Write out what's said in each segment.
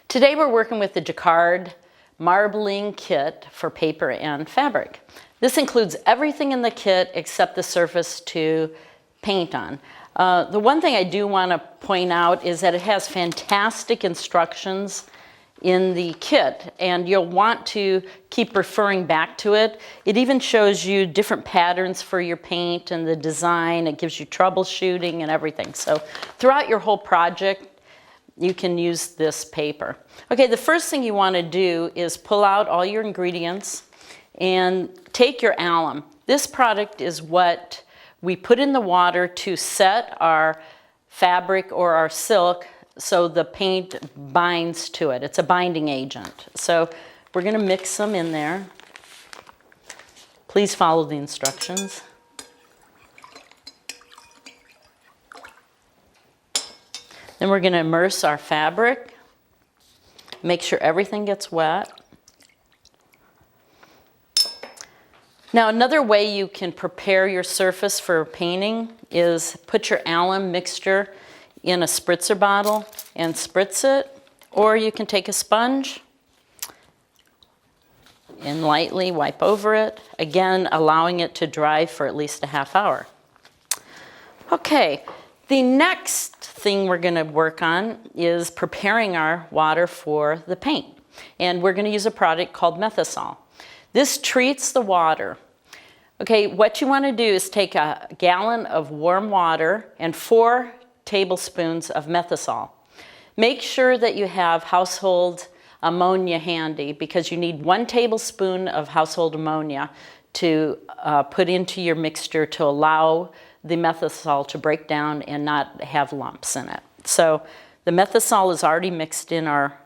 Today we're working with the Jacquard Marbling kit for paper and fabric. This includes everything in the kit except the surface to paint on. The one thing I do want to point out is that it has fantastic instructions in the kit, and you'll want to keep referring back to it. It even shows you different patterns for your paint and the design. It gives you troubleshooting and everything. So throughout your whole project, you can use this paper. Okay, the first thing you want to do is pull out all your ingredients and take your alum. This product is what we put in the water to set our fabric or our silk so the paint binds to it. It's a binding agent. So we're going to mix them in there. Please follow the instructions. Then we're going to immerse our fabric. Make sure everything gets wet. Now, another way you can prepare your surface for painting is put your alum mixture in a spritzer bottle and spritz it, or you can take a sponge and lightly wipe over it, again allowing it to dry for at least a half hour. Okay, the next thing we're going to work on is preparing our water for the paint, and we're going to use a product called Methosol. This treats the water. Okay, what you want to do is take a gallon of warm water and 4 tablespoons of Methosol. Make sure that you have household ammonia handy, because you need 1 tablespoon of household ammonia to put into your mixture to allow the Methosol to break down and not have lumps in it. So the Methosol is already mixed in our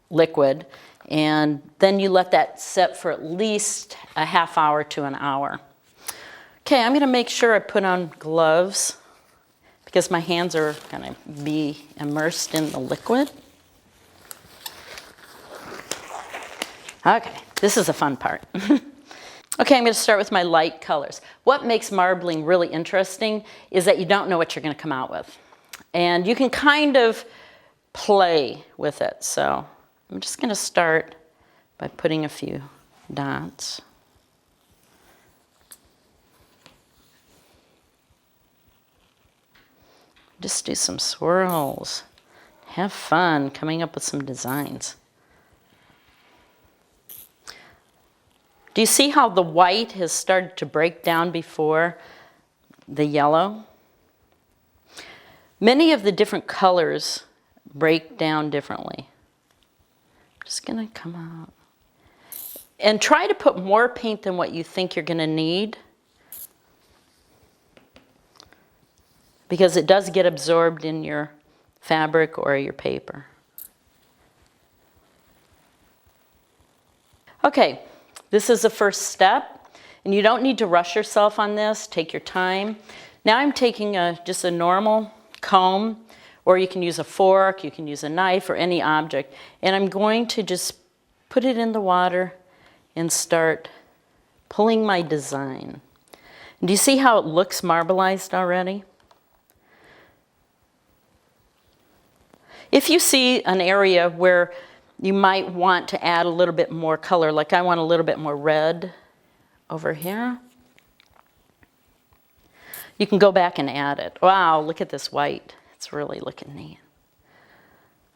liquid, and then you let that set for at least a half hour to an hour. Okay, I'm going to make sure I put on gloves because my hands are going to be immersed in the liquid. Okay, this is the fun part. Okay, I'm going to start with my light colors. What makes marbling really interesting is that you don't know what you're going to come out with. And you can kind of play with it. So I'm just going to start by putting a few dots. Just do some swirls. Have fun coming up with some designs. Do you see how the white has started to break down before the yellow? Many of the different colors break down differently. I'm just going to come out. And try to put more paint than what you think you're going to need, because it does get absorbed in your fabric or your paper. Okay. This is the first step, and you don't need to rush yourself on this. Take your time. Now I'm taking just a normal comb, or you can use a fork, you can use a knife, or any object, and I'm going to just put it in the water and start pulling my design. Do you see how it looks marbleized already? If you see an area where you might want to add a little bit more color, like I want a little bit more red over here, you can go back and add it. Wow, look at this white. It's really looking neat.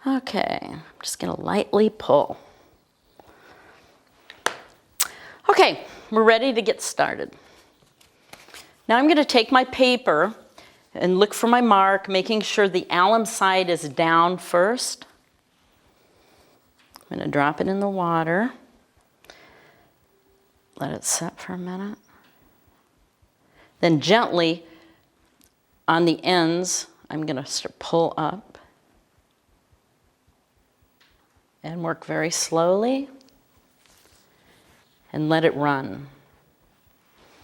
Okay, I'm just going to lightly pull. Okay, we're ready to get started. Now I'm going to take my paper and look for my mark, making sure the alum side is down first. I'm going to drop it in the water. Let it set for a minute. Then gently on the ends, I'm going to pull up and work very slowly and let it run.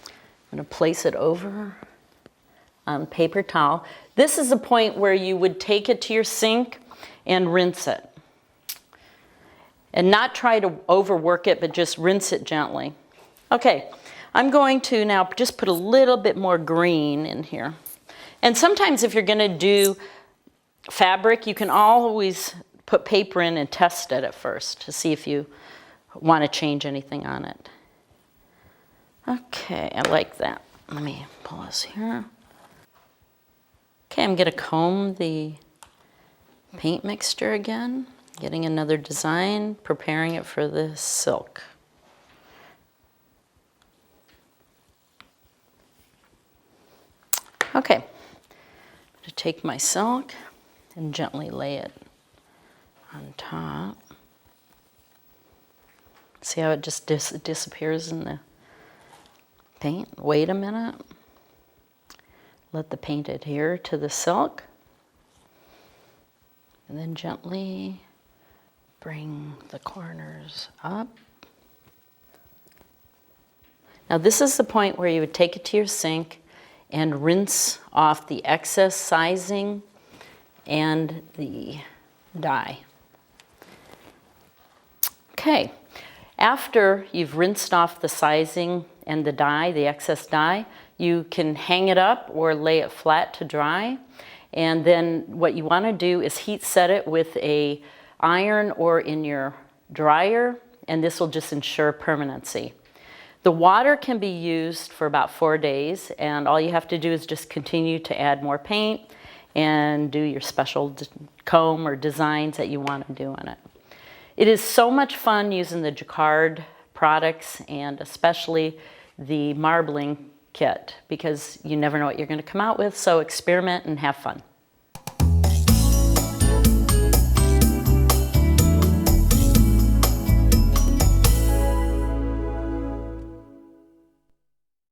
I'm going to place it over on paper towel. This is the point where you would take it to your sink and rinse it. And not try to overwork it, but just rinse it gently. Okay, I'm going to now just put a little bit more green in here. And sometimes if you're going to do fabric, you can always put paper in and test it at first to see if you want to change anything on it. Okay, I like that. Let me pull this here. Okay, I'm going to comb the paint mixture again, getting another design, preparing it for the silk. Okay, I'm going to take my silk and gently lay it on top. See how it just disappears in the paint? Wait a minute. Let the paint adhere to the silk. And then gently bring the corners up. Now this is the point where you would take it to your sink and rinse off the excess sizing and the dye. Okay, after you've rinsed off the sizing and the dye, the excess dye, you can hang it up or lay it flat to dry. And then what you want to do is heat set it with a iron or in your dryer, and this will just ensure permanency. The water can be used for about 4 days, and all you have to do is just continue to add more paint and do your special comb or designs that you want to do on it. It is so much fun using the Jacquard products, and especially the marbling kit, because you never know what you're going to come out with, so experiment and have fun.